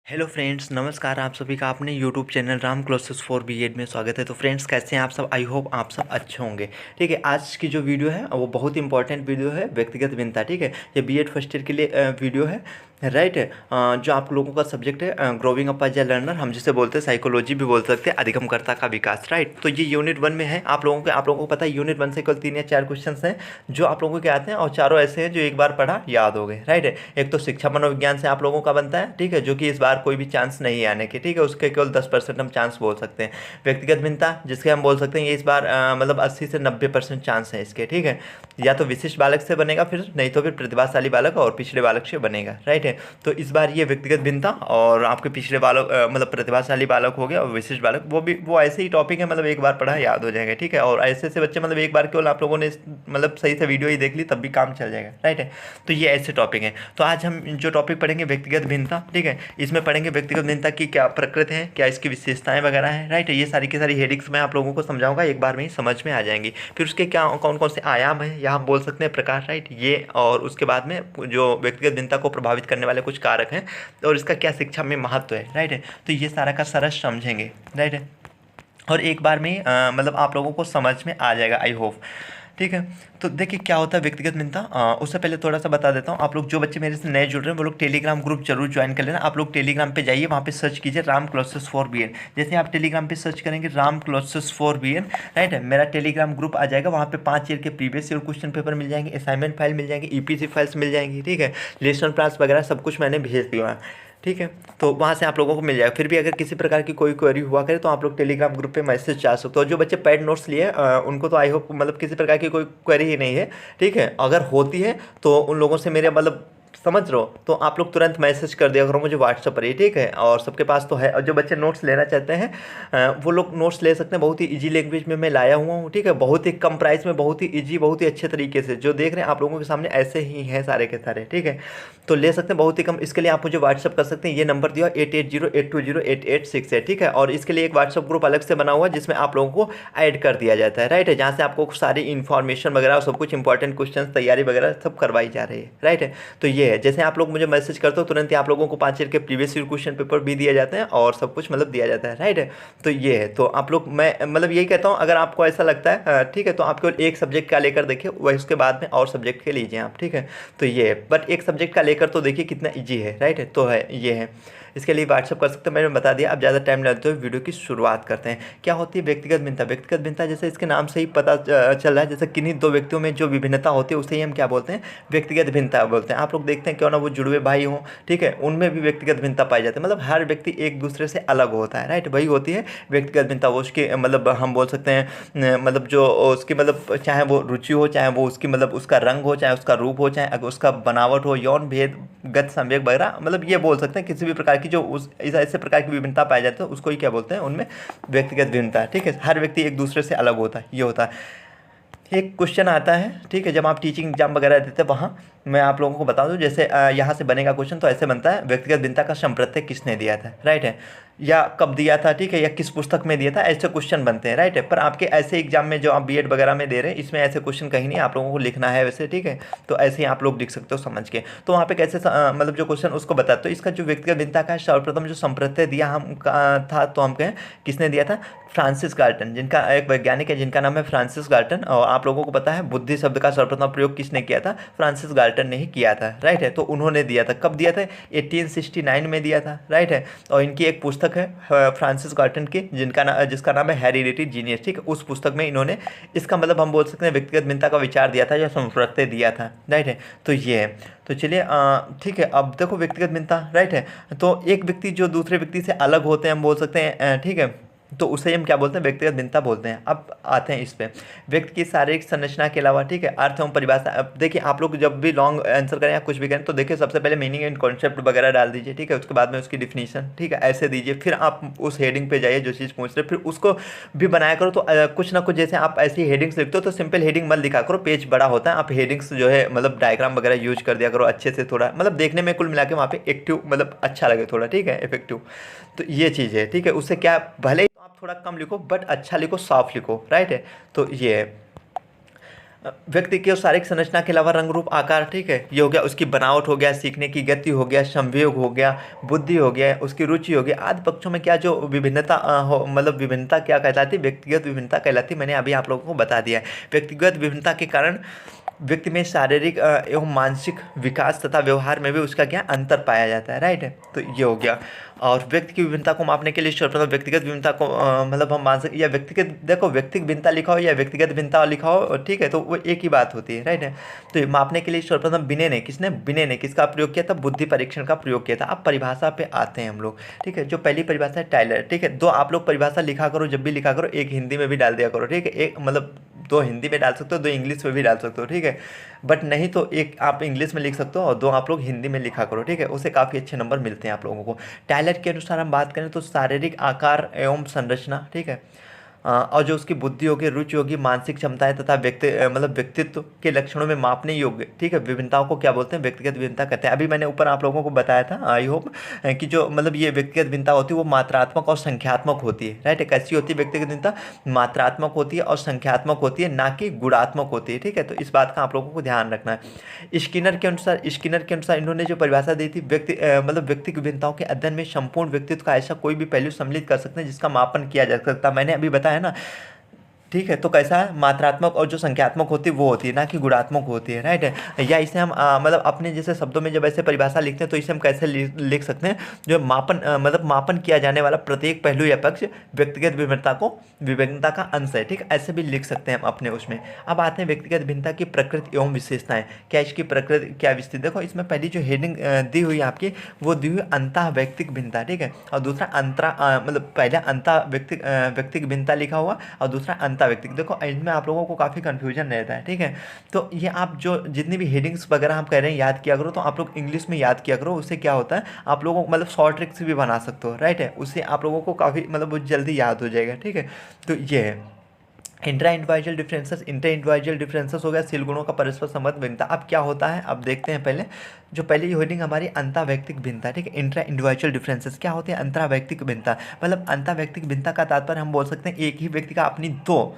Hello friends, नमस्कार। आप सभी का अपने YouTube channel Ram classes for BEd में स्वागत है। तो फ्रेंड्स, कैसे हैं आप सब? आई होप आप सब अच्छे होंगे। ठीक है, आज की जो वीडियो है वो बहुत इंपॉर्टेंट वीडियो है, व्यक्तिगत भिन्नता। ठीक है, ये बीएड फर्स्ट ईयर के लिए वीडियो है, राइट है। जो आप लोगों का सब्जेक्ट है growing up as a learner, हम जिसे बोलते हैं साइकोलॉजी भी बोल सकते हैं, अधिगमकर्ता का विकास, राइट। तो ये यूनिट 1 में है। आप लोगों को पता है यूनिट 1 से केवल 3 या 4 क्वेश्चन हैं जो आप लोगों के आते हैं, और चारों ऐसे हैं जो एक बार पढ़ा याद हो गए, राइट है। एक तो शिक्षा मनोविज्ञान से आप लोगों का बनता है, ठीक है, जो कि इस बार कोई भी चांस नहीं आने के, ठीक है, उसके केवल 10% हम चांस बोल सकते हैं। व्यक्तिगत भिन्नता, जिसके हम बोल सकते हैं ये इस बार मतलब 80 से 90% चांस है इसके, ठीक है। या तो विशिष्ट बालक से बनेगा, फिर नहीं तो फिर प्रतिभाशाली बालक और पिछड़े बालक से बनेगा, राइट है। तो इस बार ये व्यक्तिगत भिन्नता और आपके पिछड़े बालक मतलब प्रतिभाशाली बालक हो गया, और विशिष्ट बालक वो ऐसे ही टॉपिक है, मतलब एक बार पढ़ा याद हो जाएगा, ठीक है। और ऐसे बच्चे मतलब एक बार केवल आप लोगों ने मतलब सही से वीडियो ही देख ली तब भी काम चल जाएगा, राइट है। तो ये ऐसे टॉपिक हैं। तो आज हम जो टॉपिक पढ़ेंगे व्यक्तिगत भिन्नता, ठीक है, इसमें पढ़ेंगे व्यक्तिगत भिन्नता की क्या प्रकृति है, क्या इसकी विशेषताएं वगैरह हैं, राइट है। ये सारी की सारी हेडिंग्स मैं आप लोगों को समझाऊंगा, एक बार में ही समझ में आ जाएंगी। फिर उसके क्या कौन कौन से आयाम हैं या हम बोल सकते हैं प्रकार, राइट, ये। और उसके बाद में जो व्यक्तिगत भिन्नता को प्रभावित करने वाले कुछ कारक हैं और इसका क्या शिक्षा में महत्व है, राइट है। तो ये सारा का सारा समझेंगे, राइट है। और एक बार में मतलब आप लोगों को समझ में आ जाएगा, आई होप, ठीक है। तो देखिए क्या होता है व्यक्तिगत भिन्नता। उससे पहले थोड़ा सा बता देता हूँ, आप लोग जो बच्चे मेरे से नए जुड़ रहे हैं वो लोग टेलीग्राम ग्रुप जरूर ज्वाइन कर लेना। आप लोग टेलीग्राम पे जाइए, वहाँ पे सर्च कीजिए राम क्लासेस फॉर बीएड। जैसे आप टेलीग्राम पे सर्च करेंगे Ram classes for BEd, right है, मेरा टेलीग्राम ग्रुप आ जाएगा। वहाँ पे 5 ईयर के प्रीवियस ईयर क्वेश्चन पेपर मिल जाएंगे, असाइनमेंट फाइल मिल जाएंगे, ईपीसी फाइल्स मिल जाएंगी, ठीक है, लेसन प्लान्स वगैरह सब कुछ मैंने भेज दिया है, ठीक है। तो वहाँ से आप लोगों को मिल जाएगा। फिर भी अगर किसी प्रकार की कोई क्वेरी हुआ करे तो आप लोग टेलीग्राम ग्रुप पे मैसेज जा सकते हो। जो बच्चे पेड नोट्स लिए उनको तो आई होप मतलब किसी प्रकार की कोई क्वेरी ही नहीं है, ठीक है। अगर होती है तो उन लोगों से मेरे मतलब समझ रहे हो तो आप लोग तुरंत मैसेज कर दिया करो मुझे व्हाट्सएप पर ही, ठीक है। और सबके पास तो है। और जो बच्चे नोट्स लेना चाहते हैं वो लोग नोट्स ले सकते हैं, बहुत ही इजी लैंग्वेज में मैं लाया हुआ हूँ, ठीक है, बहुत ही कम प्राइस में, बहुत ही इजी, बहुत ही अच्छे तरीके से। जो देख रहे हैं आप लोगों के सामने ऐसे ही हैं सारे के सारे, ठीक है। तो ले सकते हैं बहुत ही कम। इसके लिए आप मुझे व्हाट्सअप कर सकते हैं, ये नंबर दिया 8808208868 है, ठीक है। और इसके लिए एक व्हाट्सअप ग्रुप अलग से बना हुआ है जिसमें आप लोगों को ऐड कर दिया जाता है, राइट है, जहाँ से आपको सारी इन्फॉर्मेशन वगैरह सब कुछ इंपॉर्टेंट क्वेश्चन तैयारी वगैरह सब करवाई जा रही है, राइट है। तो ये है, जैसे आप लोग मुझे मैसेज करते हो तुरंत ही आप लोगों को 5 ईयर के प्रीवियस ईयर क्वेश्चन पेपर भी दिए जाते हैं और सब कुछ मतलब दिया जाता है, राइट है। तो ये है। तो आप लोग, मैं मतलब यही कहता हूँ, अगर आपको ऐसा लगता है ठीक है, तो आप केवल एक सब्जेक्ट का लेकर देखिए, वही उसके बाद में और सब्जेक्ट के लीजिए आप, ठीक है। तो ये है, बट एक सब्जेक्ट का लेकर तो देखिए कितना ईजी है, राइट है। तो है, ये है। इसके लिए व्हाट्सअप कर सकते हैं, मैंने बता दिया। अब ज़्यादा टाइम लेते हुए वीडियो की शुरुआत करते हैं। क्या होती है व्यक्तिगत भिन्नता? व्यक्तिगत भिन्नता जैसे इसके नाम से ही पता चल रहा है, जैसे किन्हीं दो व्यक्तियों में जो विभिन्नता होती है उसे ही हम क्या बोलते हैं? व्यक्तिगत भिन्नता बोलते हैं। आप लोग देखते हैं क्यों ना वो जुड़वे भाई हों, ठीक है, उनमें भी व्यक्तिगत भिन्नता पाई जाती है। मतलब हर व्यक्ति एक दूसरे से अलग होता है, राइट, वही होती है व्यक्तिगत भिन्नता। वो उसके मतलब हम बोल सकते हैं मतलब जो उसकी मतलब चाहे वो रुचि हो, चाहे वो उसकी मतलब उसका रंग हो, चाहे उसका रूप हो, चाहे अगर उसका बनावट हो, यौन भेद, गत संवेग वगैरह, मतलब ये बोल सकते हैं किसी भी प्रकार की जो उस ऐसे प्रकार की विभिन्नता पाई जाती है उसको ही क्या बोलते हैं? उनमें व्यक्तिगत भिन्नता है, ठीक है। हर व्यक्ति एक दूसरे से अलग होता है, ये होता है। एक क्वेश्चन आता है, ठीक है, जब आप टीचिंग एग्जाम वगैरह देते हैं वहाँ मैं आप लोगों को बता दूं, जैसे यहाँ से बनेगा क्वेश्चन तो ऐसे बनता है, व्यक्तिगत भिन्नता का संप्रत्यय किसने दिया था, राइट है, या कब दिया था, ठीक है, या किस पुस्तक में दिया था, ऐसे क्वेश्चन बनते हैं, राइट है। पर आपके ऐसे एग्जाम में जो आप बीएड वगैरह में दे रहे हैं इसमें ऐसे क्वेश्चन कहीं नहीं, आप लोगों को लिखना है वैसे, ठीक है। तो ऐसे ही आप लोग लिख सकते हो समझ के। तो वहाँ पे कैसे मतलब जो क्वेश्चन उसको बताते तो इसका जो व्यक्तिगत भिन्नता का सर्वप्रथम जो संप्रत्यय दिया हम था, तो हम कहें किसने दिया था? फ्रांसिस गाल्टन, जिनका एक वैज्ञानिक है जिनका नाम है फ्रांसिस गाल्टन। और आप लोगों को पता है बुद्धि शब्द का सर्वप्रथम प्रयोग किसने किया था? फ्रांसिस गाल्टन ने ही किया था, राइट है। तो उन्होंने दिया था, कब दिया था? 1869 में दिया था, राइट है। और इनकी एक पुस्तक है फ्रांसिस गाल्टन की जिसका नाम है हेरिडिटी जीनियस, ठीक है। उस पुस्तक में इन्होंने इसका मतलब हम बोल सकते हैं व्यक्तिगत भिन्नता का विचार दिया था या संप्रत्यय दिया था, राइट है। तो ये है। तो चलिए ठीक है, अब देखो व्यक्तिगत भिन्नता, राइट है। तो एक व्यक्ति जो दूसरे व्यक्ति से अलग होते हैं हम बोल सकते हैं, ठीक है, तो उसे हम क्या बोलते हैं? व्यक्तिगत भिन्नता बोलते हैं। अब आते हैं इस पे, व्यक्ति की शारीरिक संरचना के अलावा, ठीक है, अर्थ एवं परिभाषा। अब देखिए आप लोग जब भी लॉन्ग आंसर करें या कुछ भी करें तो देखिए सबसे पहले मीनिंग एंड कॉन्सेप्ट वगैरह डाल दीजिए, ठीक है, उसके बाद में उसकी डिफिनीशन, ठीक है, ऐसे दीजिए। फिर आप उस हेडिंग पे जाइए जो चीज़ पूछ रहे, फिर उसको भी बनाया करो। तो कुछ ना कुछ, जैसे आप ऐसी हेडिंग्स लिखते हो तो सिंपल हेडिंग मत लिखा करो, पेज बड़ा होता है। आप हेडिंग्स जो है मतलब डायग्राम वगैरह यूज कर दिया करो अच्छे से, थोड़ा मतलब देखने में कुल मिला के वहाँ पे एक्टिव मतलब अच्छा लगे थोड़ा, ठीक है, इफेक्टिव। तो ये चीज़ है, ठीक है। उससे क्या, भले ही आप थोड़ा कम लिखो बट अच्छा लिखो, साफ लिखो, राइट है। तो ये है। व्यक्ति की शारीरिक संरचना के अलावा रंग रूप आकार, ठीक है, ये हो गया उसकी बनावट, हो गया सीखने की गति, हो गया संवेग, हो गया बुद्धि, हो गया उसकी रुचि, हो गया आदि पक्षों में क्या जो विभिन्नता हो, मतलब विभिन्नता क्या कहलाती है, व्यक्तिगत विभिन्नता कहलाती है। मैंने अभी आप लोगों को बता दिया है। व्यक्तिगत विभिन्नता के कारण व्यक्ति में शारीरिक एवं मानसिक विकास तथा व्यवहार में भी उसका क्या अंतर पाया जाता है, राइट है। तो ये हो गया। और व्यक्ति की विभिन्नता को मापने के लिए सर्वप्रथम व्यक्तिगत विभिन्नता को मतलब हम मान सकते, या व्यक्तिगत, देखो व्यक्तिगत भिन्नता लिखा हो या व्यक्तिगत भिन्नता लिखा हो, ठीक है, तो वो एक ही बात होती है, राइट है। तो ये मापने के लिए सर्वप्रथम बिने ने किसका प्रयोग किया था, बुद्धि परीक्षण का प्रयोग किया था। अब परिभाषा पे आते हैं हम लोग, ठीक है। जो पहली परिभाषा है टाइलर, ठीक है। दो आप लोग परिभाषा लिखा करो, जब भी लिखा करो एक हिंदी में भी डाल दिया करो, ठीक है। एक मतलब दो हिंदी में डाल सकते हो, दो इंग्लिश में भी डाल सकते हो, ठीक है। बट नहीं तो एक आप इंग्लिश में लिख सकते हो और दो आप लोग हिंदी में लिखा करो, ठीक है। उससे काफ़ी अच्छे नंबर मिलते हैं आप लोगों को। टाइलर के अनुसार हम बात करें तो शारीरिक आकार एवं संरचना, ठीक है, और जो उसकी बुद्धि होगी, रुचि होगी, मानसिक क्षमताएं तथा मतलब व्यक्तित्व के लक्षणों में मापने योग्य, ठीक है, विभिन्नताओं को क्या बोलते हैं, व्यक्तिगत विभिन्नता कहते हैं। अभी मैंने ऊपर आप लोगों को बताया था, आई होप, कि जो मतलब ये व्यक्तिगत भिन्नता होती है वो मात्रात्मक और संख्यात्मक होती है, राइट। कैसी होती है व्यक्तिगत भिन्नता, मात्रात्मक होती है और संख्यात्मक होती है, ना कि गुणात्मक होती है, ठीक है। तो इस बात का आप लोगों को ध्यान रखना है। स्किनर के अनुसार इन्होंने जो परिभाषा दी थी, मतलब व्यक्तिगत भिन्नताओं के अध्ययन में संपूर्ण व्यक्तित्व का ऐसा कोई भी पहलू सम्मिलित कर सकते हैं जिसका मापन किया जा सकता है। मैंने अभी बताया है ना, ठीक है। तो कैसा है, मात्रात्मक और जो संख्यात्मक होती है वो होती है, ना कि गुणात्मक होती है, राइट है। या इसे हम मतलब अपने जैसे शब्दों में जब ऐसे परिभाषा लिखते हैं तो इसे हम कैसे लिख सकते हैं, जो मापन मतलब मापन किया जाने वाला प्रत्येक पहलू या पक्ष व्यक्तिगत विभिन्नता का अंश है, ठीक है। ऐसे भी लिख सकते हैं हम अपने उसमें। अब आते हैं व्यक्तिगत भिन्नता की प्रकृति एवं विशेषताएं। क्या इसकी प्रकृति, क्या विस्तृत, देखो इसमें पहली जो हेडिंग दी हुई है आपकी, वो दी हुई अंतः व्यक्तिक भिन्नता, ठीक है। और दूसरा मतलब पहले अंतः व्यक्तिक भिन्नता लिखा हुआ और दूसरा व्यक्तिक। देखो इनमें आप लोगों को काफ़ी कंफ्यूजन रहता है, ठीक है। तो ये आप जो जितनी भी हेडिंग्स वगैरह हम कह रहे हैं याद किया करो, तो आप लोग इंग्लिश में याद किया करो। उससे क्या होता है, आप लोगों को मतलब शॉर्ट ट्रिक्स भी बना सकते हो, राइट है। उससे आप लोगों को काफ़ी मतलब बहुत जल्दी याद हो जाएगा, ठीक है। तो ये है इंट्रा इंडिविजुअल डिफरेंसेस हो गया, सील गुणों का परस्पर संबंध भिन्नता। अब क्या होता है, अब देखते हैं पहले। जो पहली हेडिंग हमारी अंतर्वैयक्तिक भिन्नता, ठीक है। इंट्रा इंडिविजुअल डिफरेंसेस क्या होते हैं, अंतर्वैयक्तिक भिन्नता, मतलब अंतर्वैयक्तिक भिन्नता का तात्पर्य हम बोल सकते हैं एक ही व्यक्ति का अपनी दो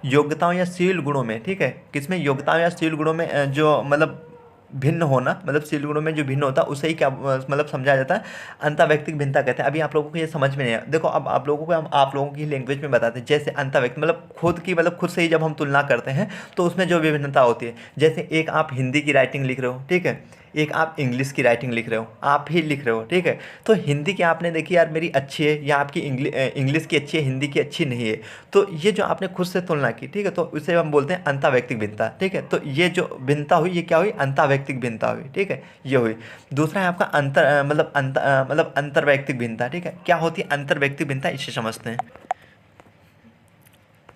योग्यताओं या शील गुणों में, ठीक है, किसमें, योग्यताओं या शील गुणों में जो मतलब भिन्न होना, मतलब शील गुणों में जो भिन्न होता है उसे ही क्या मतलब समझा जाता है, अंतर्वैयक्तिक भिन्नता कहते हैं। अभी आप लोगों को ये समझ में नहीं आया, देखो अब आप लोगों को हम आप लोगों की लैंग्वेज में बताते हैं। जैसे अंतर्वैयक्तिक मतलब खुद की, मतलब खुद से ही जब हम तुलना करते हैं तो उसमें जो विभिन्नता होती है, जैसे एक आप हिंदी की राइटिंग लिख रहे हो, ठीक है, एक आप इंग्लिश की राइटिंग लिख रहे हो, आप ही लिख रहे हो, ठीक है। तो हिंदी की आपने देखी यार मेरी अच्छी है, या आपकी इंग्लिश की अच्छी है, हिंदी की अच्छी नहीं है, तो ये जो आपने खुद से तुलना की, ठीक है, तो उसे हम बोलते हैं अंतर्वैयक्तिक भिन्नता, ठीक है। तो ये जो भिन्नता हुई ये क्या हुई, अंतर्वैयक्तिक भिन्नता हुई, ठीक है, ये हुई। दूसरा है आपका मतलब अंतर्वैयक्तिक भिन्नता, ठीक है। क्या होती है अंतर्वैयक्तिक भिन्नता, इसे समझते हैं।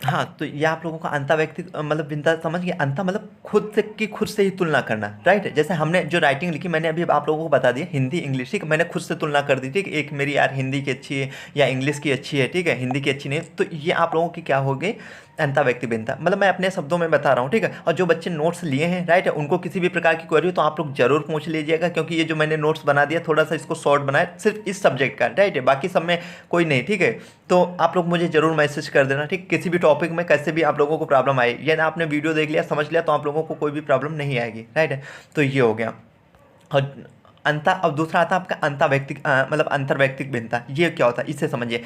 हाँ, तो ये आप लोगों का अंतर्वैयक्तिक मतलब भिन्नता समझ गए। अंतर मतलब खुद से ही तुलना करना, राइट। जैसे हमने जो राइटिंग लिखी, मैंने अभी आप लोगों को बता दिया हिंदी इंग्लिश, ठीक है, मैंने खुद से तुलना कर दी, ठीक है। एक मेरी यार हिंदी की अच्छी है या इंग्लिश की अच्छी है, ठीक है, हिंदी की अच्छी नहीं है, तो ये आप लोगों की क्या हो गई, अंतर्वैयक्तिक भिन्नता। मतलब मैं अपने शब्दों में बता रहा हूँ, ठीक है। और जो बच्चे नोट्स लिए हैं, राइट है, उनको किसी भी प्रकार की क्वेरी हो तो आप लोग जरूर पूछ लीजिएगा, क्योंकि ये जो मैंने नोट्स बना दिया थोड़ा सा इसको शॉर्ट बनाया सिर्फ इस सब्जेक्ट का, राइट है, बाकी सब में कोई नहीं, ठीक है। तो आप लोग मुझे जरूर मैसेज कर देना, ठीक, किसी भी टॉपिक में कैसे भी आप लोगों को प्रॉब्लम आई, या आपने वीडियो देख लिया समझ लिया तो आप लोगों को कोई भी प्रॉब्लम नहीं आएगी, राइट है। तो ये हो गया। और अब दूसरा आता है आपका मतलब अंतर्वैयक्तिक भिन्नता। ये क्या होता है, इससे समझिए।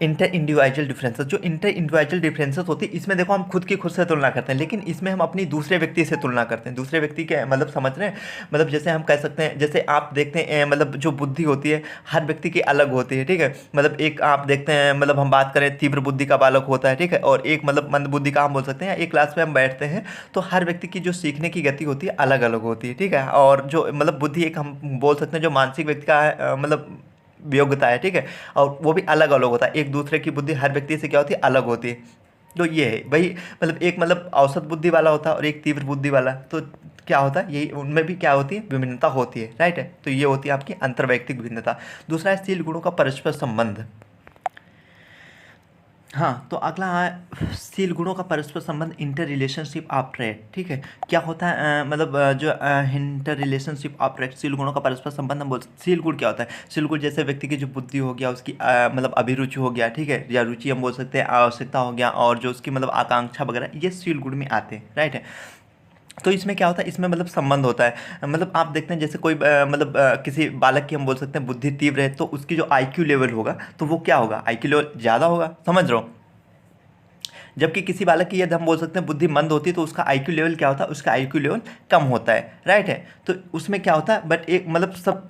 इंटर इंडिविजुअल डिफरेंसेस, जो इंटर इंडिविजुअल डिफरेंसेस होती है, इसमें देखो हम खुद से तुलना करते हैं, लेकिन इसमें हम अपनी दूसरे व्यक्ति से तुलना करते हैं। दूसरे व्यक्ति के मतलब समझ रहे हैं, मतलब जैसे हम कह सकते हैं, जैसे आप देखते हैं मतलब जो बुद्धि होती है हर व्यक्ति की अलग होती है, ठीक है। मतलब एक आप देखते हैं, मतलब हम बात करें तीव्र बुद्धि का बालक होता है, ठीक है, और एक मतलब मंद बुद्धि का हम बोल सकते हैं। एक क्लास में हम बैठते हैं तो हर व्यक्ति की जो सीखने की गति होती है अलग अलग होती है, ठीक है। और जो मतलब बुद्धि एक हम बोल सकते हैं जो मानसिक व्यक्ति का है, मतलब योग्यता है, ठीक है, और वो भी अलग अलग होता है। एक दूसरे की बुद्धि हर व्यक्ति से क्या होती है, अलग होती है। तो ये है वही, मतलब एक मतलब औसत बुद्धि वाला होता है और एक तीव्र बुद्धि वाला, तो क्या होता है यही, उनमें भी क्या होती है, विभिन्नता होती है, राइट है। तो ये होती है आपकी अंतर्वैयक्तिक भिन्नता। दूसरा है शील गुणों का परस्पर संबंध। हाँ, तो अगला है सील गुणों का परस्पर संबंध, इंटर रिलेशनशिप ऑफ ट्रेड। ठीक है, क्या होता है मतलब जो inter relationship of trade, seal गुणों का परस्पर संबंध हम बोल, सील गुण क्या होता है? सील गुण जैसे व्यक्ति की जो बुद्धि हो गया, उसकी मतलब अभिरुचि हो गया, ठीक है, या रुचि हम बोल सकते हैं, आवश्यकता हो गया, और जो उसकी मतलब आकांक्षा वगैरह, ये सील गुण में आते हैं, राइट है। तो इसमें क्या होता है, इसमें मतलब संबंध होता है, मतलब आप देखते हैं जैसे कोई मतलब किसी बालक की हम बोल सकते हैं बुद्धि तीव्र है, तो उसकी जो आईक्यू लेवल होगा, तो वो क्या होगा, आईक्यू लेवल ज़्यादा होगा, समझ रहे हो। जबकि किसी बालक की यदि हम बोल सकते हैं बुद्धि मंद होती है, तो उसका आईक्यू लेवल क्या होता है, उसका आईक्यू लेवल कम होता है, राइट है। तो उसमें क्या होता है, बट एक मतलब सब,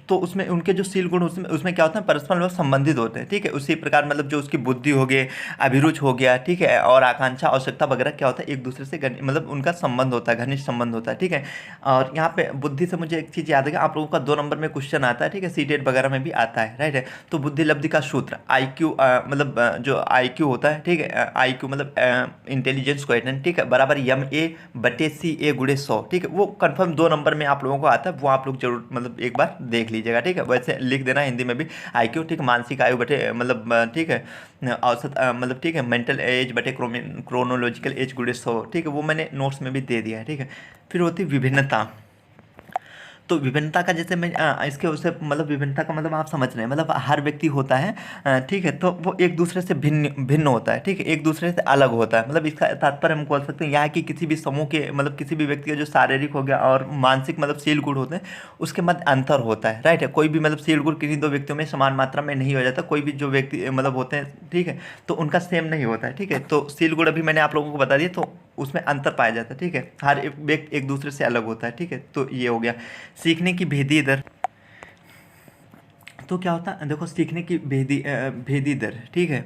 तो उसमें उनके जो सील गुण, उसमें उसमें क्या होता है, परस्पर मतलब संबंधित होते हैं, ठीक है। उसी प्रकार मतलब जो उसकी बुद्धि हो गई, अभिरुचि हो गया, ठीक है, और आकांक्षा आवश्यकता वगैरह क्या होता है, एक दूसरे से मतलब उनका संबंध होता है, घनिष्ठ संबंध होता है, ठीक है। और यहाँ पे बुद्धि से मुझे एक चीज़ याद है कि आप लोगों का 2 नंबर में क्वेश्चन आता है, ठीक है, सीटेट वगैरह में भी आता है, राइट है। तो बुद्धि लब्धि का सूत्र आई क्यू, मतलब जो आई क्यू होता है, ठीक है, आई क्यू मतलब इंटेलिजेंस क्वेश्चन, ठीक है, बराबर यम ए बटे सी ए गुड़े 100, ठीक है। वो कंफर्म 2 नंबर में आप लोगों को आता है, वो आप लोग जरूर मतलब एक बार देख लीजिएगा, ठीक है। वैसे लिख देना हिंदी में भी आई क्यू, ठीक है, मानसिक आयु बटे मतलब ठीक है, औसत मतलब ठीक है, मेंटल एज बटे क्रोनोलॉजिकल एज गुड़े 100, ठीक है, वो मैंने नोट्स में भी दे दिया है, ठीक है। फिर होती विभिन्नता। तो विभिन्नता का जैसे मैं इसके उससे मतलब विभिन्नता का मतलब आप समझ रहे हैं, मतलब हर व्यक्ति होता है, ठीक है, तो वो एक दूसरे से भिन्न भिन्न होता है, ठीक है, एक दूसरे से अलग होता है। मतलब इसका तात्पर्य हम बोल सकते हैं यहाँ कि किसी भी समूह के मतलब किसी भी व्यक्ति का जो शारीरिक हो गया और मानसिक मतलब शील गुण होते हैं, उसके मध्य अंतर होता है, राइट है। कोई भी मतलब शील गुण किसी 2 व्यक्तियों में समान मात्रा में नहीं हो जाता, कोई भी जो व्यक्ति मतलब होते हैं, ठीक है, तो उनका सेम नहीं होता है, ठीक है। तो शील गुण अभी मैंने आप लोगों को बता दिया, तो उसमें अंतर पाया जाता है, ठीक है, हर एक व्यक्ति एक दूसरे से अलग होता है, ठीक है। तो ये हो गया सीखने की भेदी दर। तो क्या होता है, देखो सीखने की भेदी दर, ठीक है,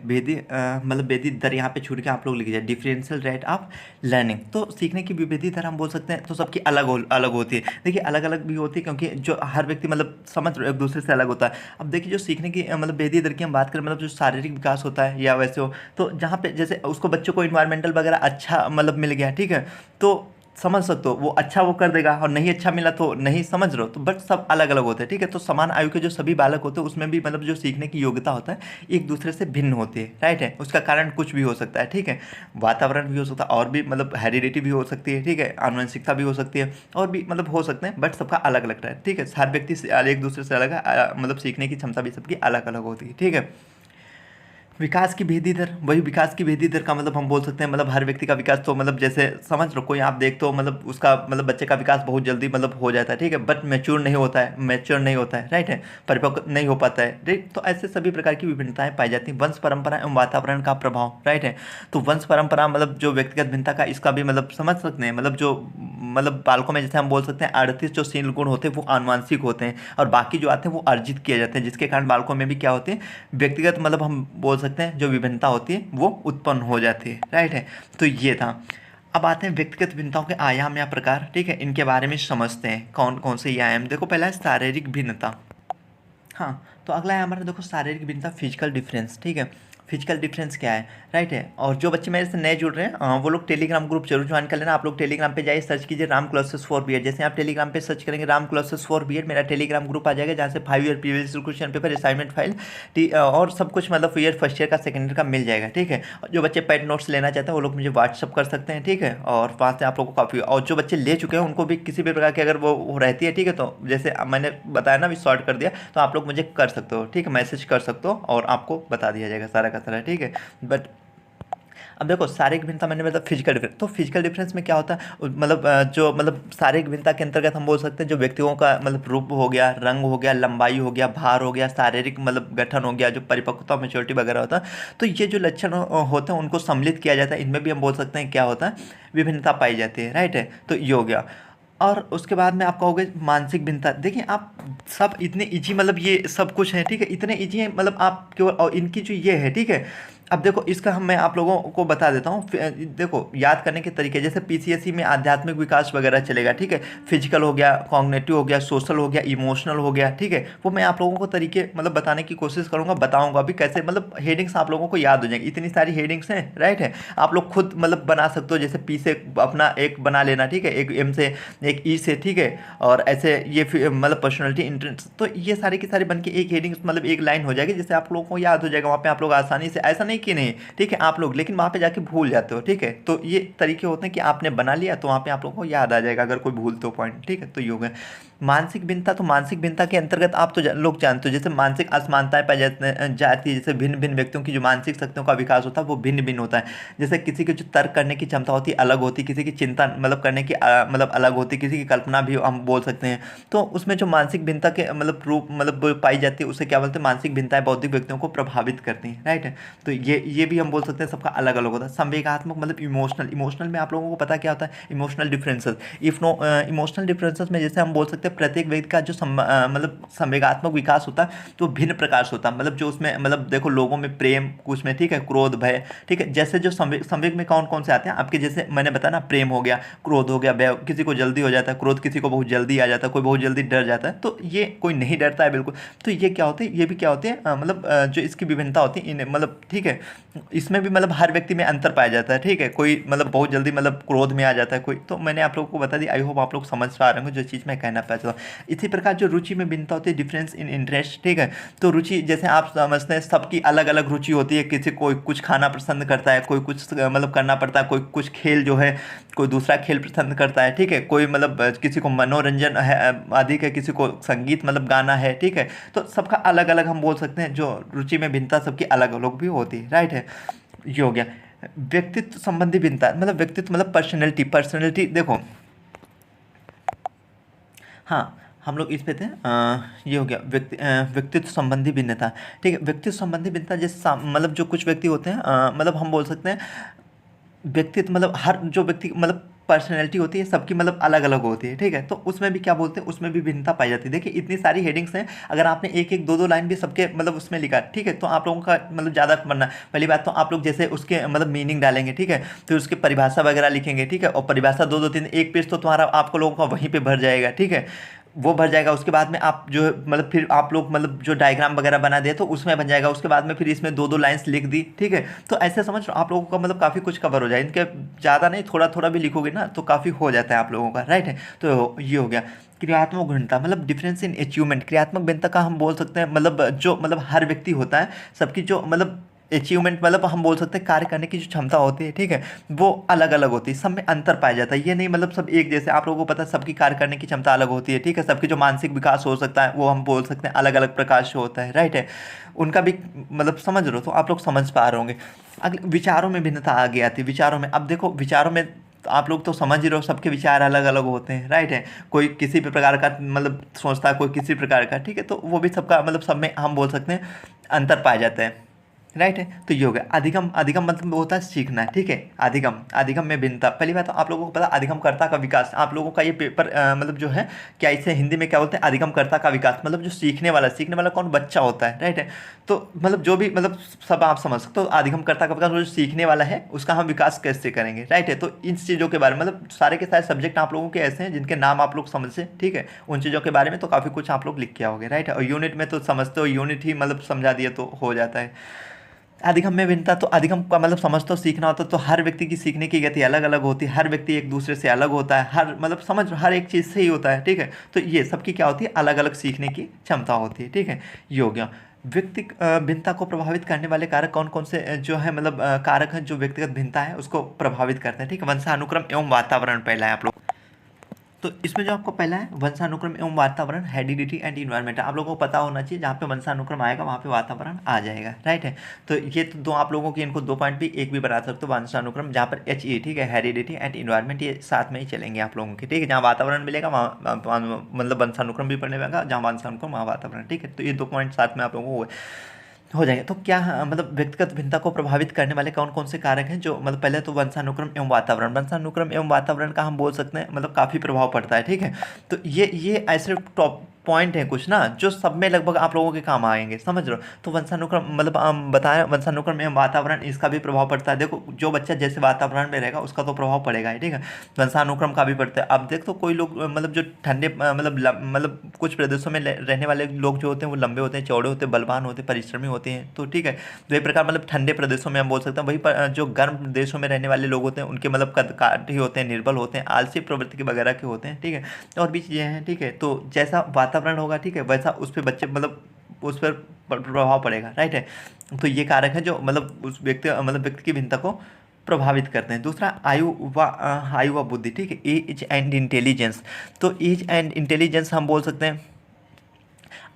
मतलब भेदी दर यहाँ पे छूट के आप लोग लिख जाए, डिफरेंशियल रेट ऑफ लर्निंग। तो सीखने की भेदी दर हम बोल सकते हैं, तो सबकी अलग होती है, देखिए अलग अलग भी होती है, क्योंकि जो हर व्यक्ति मतलब समझ रहे हो, एक दूसरे से अलग होता है। अब देखिए जो सीखने की मतलब भेदी दर की हम बात करें, मतलब जो शारीरिक विकास होता है या वैसे हो, तो जहाँ पे जैसे उसको बच्चों को इन्वायरमेंटल वगैरह अच्छा मतलब मिल गया, ठीक है, तो समझ सकते हो वो अच्छा वो कर देगा, और नहीं अच्छा मिला तो नहीं, समझ रहे हो। तो बट सब अलग अलग होते हैं, ठीक है। तो समान आयु के जो सभी बालक होते हैं, उसमें भी मतलब जो सीखने की योग्यता होता है एक दूसरे से भिन्न होती है, राइट है। उसका कारण कुछ भी हो सकता है, ठीक है, वातावरण भी हो सकता है, और भी मतलब हेरिडिटी भी हो सकती है, ठीक है, आनुवंशिकता भी हो सकती है, और भी मतलब हो सकते हैं, बट सबका अलग अलग है, ठीक है। हर व्यक्ति एक दूसरे से अलग है, मतलब सीखने की क्षमता भी सबकी अलग अलग होती है, ठीक है। विकास की भेदी दर, वही विकास की भेदी दर का मतलब हम बोल सकते हैं, मतलब हर व्यक्ति का विकास, तो मतलब जैसे समझ लो कोई आप देखते हो मतलब उसका मतलब बच्चे का विकास बहुत जल्दी मतलब हो जाता है, ठीक है, बट मैच्योर नहीं होता है, राइट है, परिपक्व नहीं हो पाता है, राइट। तो ऐसे सभी प्रकार की विभिन्नताएं पाई जाती हैं। वंश परंपरा एवं वातावरण का प्रभाव, राइट है। तो वंश परंपरा मतलब जो व्यक्तिगत भिन्नता का, इसका भी मतलब समझ सकते हैं, मतलब जो मतलब बालकों में जैसे हम बोल सकते हैं 38 जो शील गुण होते हैं वो आनुवांशिक होते हैं, और बाकी जो आते हैं वो अर्जित किए जाते हैं, जिसके कारण बालकों में भी क्या होते हैं, व्यक्तिगत मतलब हम बोल सकते हैं जो विभिन्नता होती है वो उत्पन्न हो जाती है, राइट है। तो ये था। अब आते हैं व्यक्तिगत भिन्नताओं के आयाम या प्रकार, ठीक है, इनके बारे में समझते हैं कौन कौन से ये आयाम। देखो पहला है शारीरिक भिन्नता। हाँ, तो अगला है हमारा, देखो शारीरिक भिन्नता, फिजिकल डिफरेंस, ठीक है। फिजिकल डिफरेंस क्या है, राइट है। और जो बच्चे मेरे से नए जुड़ रहे हैं वो लोग टेलीग्राम ग्रुप जरूर ज्वाइन कर लेना। आप लोग टेलीग्राम पे जाइए, सर्च कीजिए राम क्लासेस फॉर बीएड। जैसे आप टेलीग्राम पे सर्च करेंगे राम क्लासेस फॉर बीएड, मेरा टेलीग्राम ग्रुप आ जाएगा, जहाँ से 5 year previous question paper, assignment file, और सब कुछ मतलब ईयर फर्स्ट ईयर का सेकेंड ईयर का मिल जाएगा, ठीक है। और जो बच्चे पेड नोट्स लेना चाहते हैं वो लोग मुझे व्हाट्सअप कर सकते हैं, ठीक है, और वहाँ से आप लोग को काफ़ी, और जो बच्चे ले चुके हैं उनको भी किसी भी प्रकार की अगर वो रहती है, ठीक है, तो जैसे मैंने बताया ना, अभी शॉर्ट कर दिया, तो आप लोग मुझे कर सकते हो, ठीक है, मैसेज कर सकते हो, और आपको बता दिया जाएगा सारा का सारा, ठीक है। बट अब देखो शारीरिक भिन्नता मैंने मतलब फिजिकल डिफरेंस, तो फिजिकल डिफरेंस में क्या होता है, मतलब जो मतलब शारीरिक भिन्नता के अंतर्गत हम बोल सकते हैं जो व्यक्तियों का मतलब रूप हो गया, रंग हो गया, लंबाई हो गया, भार हो गया, शारीरिक मतलब गठन हो गया, जो परिपक्वता मेच्योरिटी वगैरह होता है, तो ये जो लक्षण होते हैं उनको सम्मिलित किया जाता है। इनमें भी हम बोल सकते हैं क्या होता है, विभिन्नता पाई जाती है, राइट है। तो ये हो गया। और उसके बाद में आप कहोगे मानसिक भिन्नता। देखिए आप सब इतने इजी मतलब ये सब कुछ है, ठीक है, इतने इजी है, मतलब आप केवल, और इनकी जो ये है, ठीक है। अब देखो इसका मैं आप लोगों को बता देता हूँ, देखो याद करने के तरीके, जैसे पीसीएसई में आध्यात्मिक विकास वगैरह चलेगा, ठीक है, फिजिकल हो गया, कॉग्निटिव हो गया, सोशल हो गया, इमोशनल हो गया, ठीक है। वो मैं आप लोगों को तरीके मतलब बताने की कोशिश करूँगा, बताऊँगा भी कैसे, मतलब हेडिंग्स आप लोगों को याद हो जाएंगी, इतनी सारी हेडिंग्स हैं, राइट है। आप लोग खुद मतलब बना सकते हो, जैसे पी से अपना एक बना लेना, ठीक है, एक एम से, एक ई से, ठीक है, और ऐसे ये मतलब पर्सनैलिटी इंट्रेंस, तो ये सारी की सारी बन के एक हेडिंग मतलब एक लाइन हो जाएगी, जिससे आप लोगों को याद हो जाएगा। वहाँ पे आप लोग आसानी से, ऐसा नहीं नहीं कि नहीं, ठीक है, आप लोग लेकिन वहाँ पे जाके भूल जाते हो, ठीक है। तो ये तरीके होते हैं कि आपने बना लिया तो वहाँ पे आप लोगों को याद आ जाएगा अगर कोई भूलते हो पॉइंट, ठीक है। तो ये हो गया मानसिक भिन्नता। तो मानसिक भिन्नता के अंतर्गत आप तो लोग जानते हो जैसे मानसिक असमानताएं पाई जाती है, जैसे भिन्न भिन्न व्यक्तियों की जो मानसिक शक्तियों का विकास होता है वो भिन्न भिन्न होता है। जैसे किसी की जो तर्क करने की क्षमता होती है अलग होती है, किसी की चिंता मतलब करने की मतलब अलग होती है, किसी की कल्पना भी हम बोल सकते हैं। तो उसमें जो मानसिक भिन्नता के मतलब रूप मतलब पाई जाती है उसे क्या बोलते हैं, मानसिक भिन्नताएं बौद्धिक व्यक्तियों को प्रभावित करती हैं, राइट है। तो ये भी हम बोल सकते हैं सबका अलग अलग होता है। संवेगात्मक मतलब इमोशनल में आप लोगों को पता क्या होता है, इमोशनल डिफरेंसेस। इमोशनल डिफरेंसेस में जैसे हम बोल सकते हैं प्रत्येक व्यक्ति का जो मतलब संवेगात्मक विकास होता है तो भिन्न प्रकार से होता है। मतलब जो उसमें मतलब देखो लोगों में प्रेम कुछ में, ठीक है, क्रोध भय, ठीक है। जैसे जो संवेग में कौन कौन से आते हैं आपके, जैसे मैंने बताया ना, प्रेम हो गया, क्रोध हो गया, भय किसी को जल्दी हो जाता है, क्रोध किसी को बहुत जल्दी आ जाता है, कोई बहुत जल्दी डर जाता है। तो ये कोई नहीं डरता है बिल्कुल। तो ये क्या होते हैं, ये भी क्या होते हैं मतलब जो इसकी विभिन्नता होती है इन मतलब, ठीक है, इसमें भी मतलब हर व्यक्ति में अंतर पाया जाता है, ठीक है। कोई मतलब बहुत जल्दी मतलब क्रोध में आ जाता है कोई। तो मैंने आप लोगों को बता दी, आई होप आप लोग समझ पा रहे होंगे जो चीज़ मैं कहना चाहता हूँ। इसी प्रकार जो रुचि में भिन्नता होती है, डिफरेंस इन इंटरेस्ट, ठीक है। तो रुचि जैसे आप समझते हैं सबकी अलग अलग रुचि होती है, किसी कोई कुछ खाना पसंद करता है, कोई कुछ मतलब करना पड़ता है, कोई कुछ खेल जो है कोई दूसरा खेल पसंद करता है, ठीक है। कोई मतलब किसी को मनोरंजन है अधिक है, किसी को संगीत मतलब गाना है, ठीक है। तो सबका अलग अलग हम बोल सकते हैं जो रुचि में भिन्नता सबकी अलग अलग भी होती है, राइट है। ये हो गया व्यक्तित्व संबंधी भिन्नता। मतलब व्यक्तित्व मतलब पर्सनैलिटी देखो, हाँ हम लोग इस पे थे ये हो गया व्यक्तित्व संबंधी भिन्नता, ठीक है। व्यक्तित्व संबंधी भिन्नता जैसे मतलब जो कुछ व्यक्ति होते हैं मतलब हम बोल सकते हैं व्यक्तित्व मतलब हर जो व्यक्ति मतलब पर्सनैलिटी होती है सबकी मतलब अलग अलग होती है, ठीक है। तो उसमें भी क्या बोलते हैं, उसमें भी भिन्नता पाई जाती है। देखिए इतनी सारी हेडिंग्स हैं, अगर आपने एक एक दो दो लाइन भी सबके मतलब उसमें लिखा, ठीक है, तो आप लोगों का मतलब ज़्यादा बनना। पहली बात तो आप लोग जैसे उसके मतलब मीनिंग डालेंगे, ठीक है, फिर उसकी परिभाषा वगैरह लिखेंगे, ठीक है। और परिभाषा दो दो तीन एक पेज तो तुम्हारा आपको लोगों का वहीं पर भर जाएगा, ठीक है, वो भर जाएगा। उसके बाद में आप जो है मतलब फिर आप लोग मतलब जो डायग्राम वगैरह बना दे तो उसमें बन जाएगा। उसके बाद में फिर इसमें दो दो लाइंस लिख दी, ठीक है। तो ऐसे समझ आप लोगों का मतलब काफ़ी कुछ कवर हो जाए। इनके ज़्यादा नहीं, थोड़ा थोड़ा भी लिखोगे ना तो काफ़ी हो जाता है आप लोगों का, राइट है। तो ये हो गया क्रियात्मक भिन्नता। मतलब डिफरेंस इन अचीवमेंट। क्रियात्मक भिन्नता का हम बोल सकते हैं मतलब जो मतलब हर व्यक्ति होता है सबकी जो मतलब अचीवमेंट मतलब हम बोल सकते हैं कार्य करने की जो क्षमता होती है, ठीक है, वो अलग अलग होती है, सब में अंतर पाया जाता है। ये नहीं मतलब सब एक जैसे, आप लोगों को पता है सबकी कार्य करने की क्षमता अलग होती है, ठीक है। सबकी जो मानसिक विकास हो सकता है वो हम बोल सकते हैं अलग अलग प्रकार से होता है, राइट है। उनका भी मतलब समझ रहे हो तो आप लोग समझ पा रहे होंगे। अगले विचारों में भिन्नता आगे आती है। विचारों में अब देखो, विचारों में आप लोग तो समझ ही रहो सबके विचार अलग अलग होते हैं, राइट है। कोई किसी भी प्रकार का मतलब सोचता है, कोई किसी प्रकार का, ठीक है। तो वो भी सबका मतलब सब में हम बोल सकते हैं अंतर पाया जाता है, राइट है। तो ये हो गया अधिगम। अधिगम मतलब होता है सीखना, ठीक है। अधिगम, अधिगम में भिन्नता। पहली बात तो आप लोगों को पता अधिगमकर्ता का विकास। आप लोगों का ये पेपर मतलब जो है क्या इसे हिंदी में क्या बोलते हैं, अधिगमकर्ता का विकास। मतलब जो सीखने वाला कौन, बच्चा होता है, राइट है। तो मतलब जो भी मतलब सब आप समझ सकते हो अधिगमकर्ता का विकास, जो सीखने वाला है उसका हम विकास कैसे करेंगे, राइट है। तो इन चीज़ों के बारे में मतलब सारे के सारे सब्जेक्ट आप लोगों के ऐसे हैं जिनके नाम आप लोग समझ से, ठीक है, उन चीज़ों के बारे में तो काफ़ी कुछ आप लोग लिख के आओगे, राइट है। और यूनिट में तो समझते हो, यूनिट ही मतलब समझा दिया तो हो जाता है। अधिगम में भिन्नता। तो अधिगम का मतलब समझते हो सीखना होता है, तो हर व्यक्ति की सीखने की गति अलग अलग होती है, हर व्यक्ति एक दूसरे से अलग होता है, हर मतलब समझ हर एक चीज़ से ही होता है, ठीक है। तो ये सबकी क्या होती है, अलग अलग सीखने की क्षमता होती है, ठीक है। ये हो गया व्यक्ति भिन्नता को प्रभावित करने वाले कारक कौन कौन से जो है मतलब कारक हैं जो व्यक्तिगत भिन्नता है उसको प्रभावित करते हैं, ठीक है। वंशानुक्रम एवं वातावरण पहला है आप लोग। तो इसमें जो आपको पहला है वंशानुक्रम एवं वातावरण, हेरिडिटी एंड इन्वायरमेंट। आप लोगों को पता होना चाहिए जहाँ पे वंशानुक्रम आएगा वहाँ पे वातावरण आ जाएगा, राइट है। तो ये तो दो आप लोगों की इनको दो पॉइंट भी एक भी बना सकते हो। वंशानुक्रम जहाँ पर HE, ठीक है, हेरिडिटी एंड इन्वायरमेंट, ये साथ में ही चलेंगे आप लोगों के, ठीक है। जहाँ वातावरण मिलेगा वहाँ मतलब वंशानुक्रम भी पढ़ने लगा, जहाँ वंशानुक्रम वहाँ वातावरण, ठीक है। तो ये दो पॉइंट साथ में आप लोगों को हो जाएगा। तो क्या मतलब व्यक्तिगत भिन्नता को प्रभावित करने वाले कौन कौन से कारक हैं जो मतलब पहले तो वंशानुक्रम एवं वातावरण। वंशानुक्रम एवं वातावरण का हम बोल सकते हैं मतलब काफ़ी प्रभाव पड़ता है, ठीक है। तो ये ऐसे टॉप पॉइंट है कुछ ना जो सब में लगभग आप लोगों के काम आएंगे, समझ रहे हो। तो वंशानुक्रम मतलब हम बताएं वंशानुक्रम एवं वातावरण, इसका भी प्रभाव पड़ता है। देखो जो बच्चा जैसे वातावरण में रहेगा उसका तो प्रभाव पड़ेगा ही, ठीक है। वंशानुक्रम का भी पड़ता है। अब देख तो कोई लोग मतलब जो ठंडे मतलब कुछ प्रदेशों में रहने वाले लोग जो होते हैं वो लंबे होते हैं, चौड़े होते हैं, बलवान होते हैं, परिश्रमी होते हैं, तो ठीक है। तो ये प्रकार मतलब ठंडे प्रदेशों में हम बोल सकते हैं। वहीं पर जो गर्म देशों में रहने वाले लोग होते हैं उनके मतलब कद काठी होते हैं, निर्बल होते हैं, आलसी प्रवृत्ति के वगैरह के होते हैं, ठीक है। और भी चीज़ें हैं, ठीक है। तो जैसा वातावरण होगा, ठीक है, वैसा उस पर बच्चे मतलब उस पर प्रभाव पड़ेगा, राइट है। तो ये कारक है जो मतलब उस व्यक्ति की भिन्नता को प्रभावित करते हैं। दूसरा आयु व बुद्धि, ठीक है, एज एंड इंटेलिजेंस। तो एज एंड इंटेलिजेंस हम बोल सकते हैं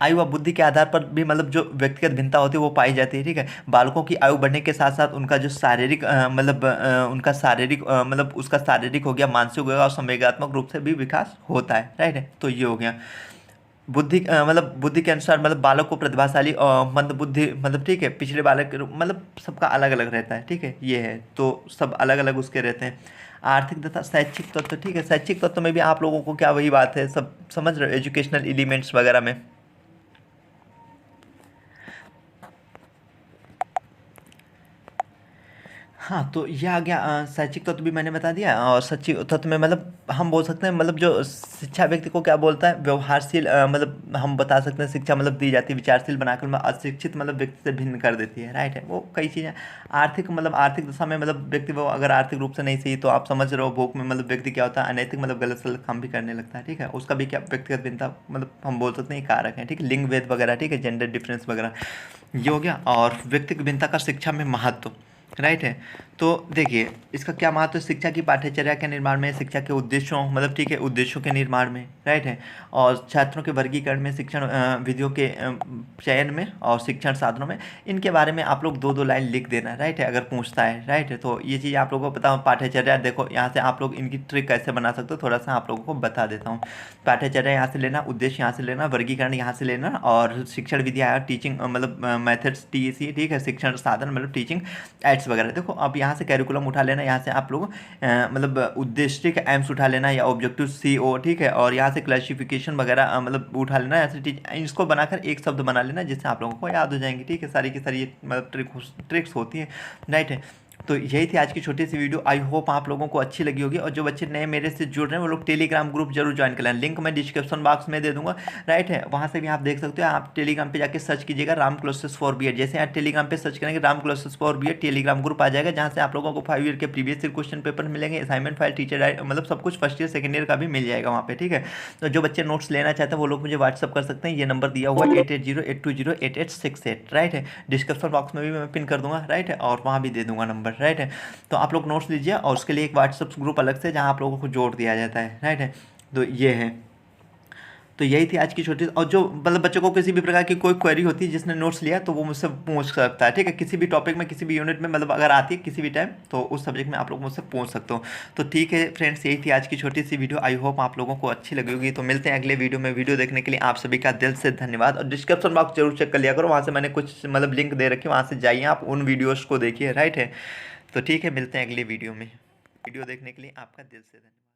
आयु व बुद्धि के आधार पर भी मतलब जो व्यक्तिगत भिन्नता होती है वो पाई जाती है, ठीक है। बालकों की आयु बढ़ने के साथ साथ उनका जो शारीरिक उनका शारीरिक उसका शारीरिक हो गया, मानसिक हो गया और संवेगात्मक रूप से भी विकास होता है, राइट है। तो ये हो गया बुद्धि बुद्धि के अनुसार मतलब बालक को प्रतिभाशाली और मंद बुद्धि ठीक है, पिछले बालक सबका अलग अलग रहता है, ठीक है, ये है। तो सब अलग अलग उसके रहते हैं। आर्थिक तथा शैक्षिक तत्व, ठीक है, शैक्षिक तत्व में भी आप लोगों को क्या वही बात है, सब समझ रहे हो, एजुकेशनल एलिमेंट्स वगैरह में। हाँ, तो ये आ गया शैक्षिक तत्व भी मैंने बता दिया। और शैक्षिक तत्व में हम बोल सकते हैं जो शिक्षा व्यक्ति को क्या बोलता है, व्यवहारशील हम बता सकते हैं शिक्षा दी जाती है विचारशील बनाकर अशिक्षित व्यक्ति से भिन्न कर देती है, राइट है। वो कई चीज़ें आर्थिक आर्थिक दशा में व्यक्ति वो अगर आर्थिक रूप से नहीं सही तो आप समझ रहे हो भूख में व्यक्ति क्या होता है, अनैतिक गलत सलत काम भी करने लगता है, ठीक है। उसका भी क्या व्यक्तिगत भिन्नता हम बोल सकते हैं कारक है, ठीक है, लिंग भेद वगैरह, ठीक है, जेंडर डिफरेंस वगैरह, ये हो गया। और व्यक्तिगत भिन्नता का शिक्षा में महत्व, राइट है। तो देखिए इसका क्या महत्व है, शिक्षा की पाठ्यचर्या के निर्माण में, शिक्षा के उद्देश्यों ठीक है, उद्देश्यों के निर्माण में, राइट है। और छात्रों के वर्गीकरण में, शिक्षण विधियों के चयन में और शिक्षण साधनों में, इनके बारे में आप लोग दो दो लाइन लिख देना, राइट है, अगर पूछता है, राइट है। तो ये चीज़ आप लोगों को पता हो। पाठ्यचर्या देखो यहाँ से आप लोग इनकी ट्रिक कैसे बना सकते हो, थोड़ा सा आप लोगों को बता देता हूँ। पाठ्यचर्या यहाँ से लेना, उद्देश्य यहाँ से लेना, वर्गीकरण यहाँ से लेना, और शिक्षण विधि आया, टीचिंग मेथड्स TEC, ठीक है, शिक्षण साधन टीचिंग एड्स वगैरह। देखो अब यहाँ से कैरिकुलम उठा लेना, यहाँ से आप लोग उद्देश्य, ठीक है, एम्स उठा लेना या ऑब्जेक्टिव CO, ठीक है, और यहाँ से क्लासिफिकेशन वगैरह उठा लेना, यहाँ से इसको बनाकर एक शब्द बना लेना जिससे आप लोगों को याद हो जाएंगे, ठीक है। सारी की सारी ये ट्रिक्स होती है, राइट है। तो यही थी आज की छोटी सी वीडियो। आई होप आप लोगों को अच्छी लगी होगी। और जो बच्चे नए मेरे से जुड़ रहे हैं वो लोग टेलीग्राम ग्रुप जरूर ज्वाइन कर लें, लिंक मैं डिस्क्रिप्शन बॉक्स में दे दूंगा, राइट है। वहाँ से भी आप देख सकते हो। आप टेलीग्राम पे जाके सर्च कीजिएगा राम क्लासेस फॉर BEd। जैसे आप टेलीग्राम पे सर्च करेंगे Ram classes for BEd, Telegram group आ जाएगा जहाँ से आप लोगों को 5 ईयर के प्रीवियस ईयर क्वेश्चन पेपर मिलेंगे, असाइनमेंट फाइल, टीचर सब कुछ फर्स्ट ईयर सेकंड ईयर का भी मिल जाएगा वहाँ पे, ठीक है। तो जो बच्चे नोट्स लेना चाहते हैं वो लोग मुझे व्हाट्सअप कर सकते हैं, ये नंबर दिया हुआ है 8808208868, राइट है। डिस्क्रिप्शन बॉक्स में भी मैं पिन कर दूंगा, राइट है, और वहाँ भी दे दूंगा नंबर, राइट है। तो आप लोग नोट्स लीजिए और उसके लिए एक व्हाट्सएप ग्रुप अलग से जहाँ आप लोगों को जोड़ दिया जाता है, राइट है। तो ये है। तो यही थी आज की छोटी। और जो बच्चों को किसी भी प्रकार की कोई क्वेरी होती है जिसने नोट्स लिया तो वो मुझसे पूछ सकता है, ठीक है, किसी भी टॉपिक में, किसी भी यूनिट में अगर आती है किसी भी टाइम तो उस सब्जेक्ट में आप लोग मुझसे पूछ सकते हो। तो ठीक है फ्रेंड्स, यही थी आज की छोटी सी वीडियो। आई होप आप लोगों को अच्छी लगी होगी। तो मिलते हैं अगले वीडियो में। वीडियो देखने के लिए आप सभी का दिल से धन्यवाद। और डिस्क्रिप्शन बॉक्स जरूर चेक कर लिया करो, वहाँ से मैंने कुछ लिंक दे रखी है, वहाँ से जाइए आप उन वीडियोज़ को देखिए, राइट है। तो ठीक है, मिलते हैं अगली वीडियो में। वीडियो देखने के लिए आपका दिल से धन्यवाद।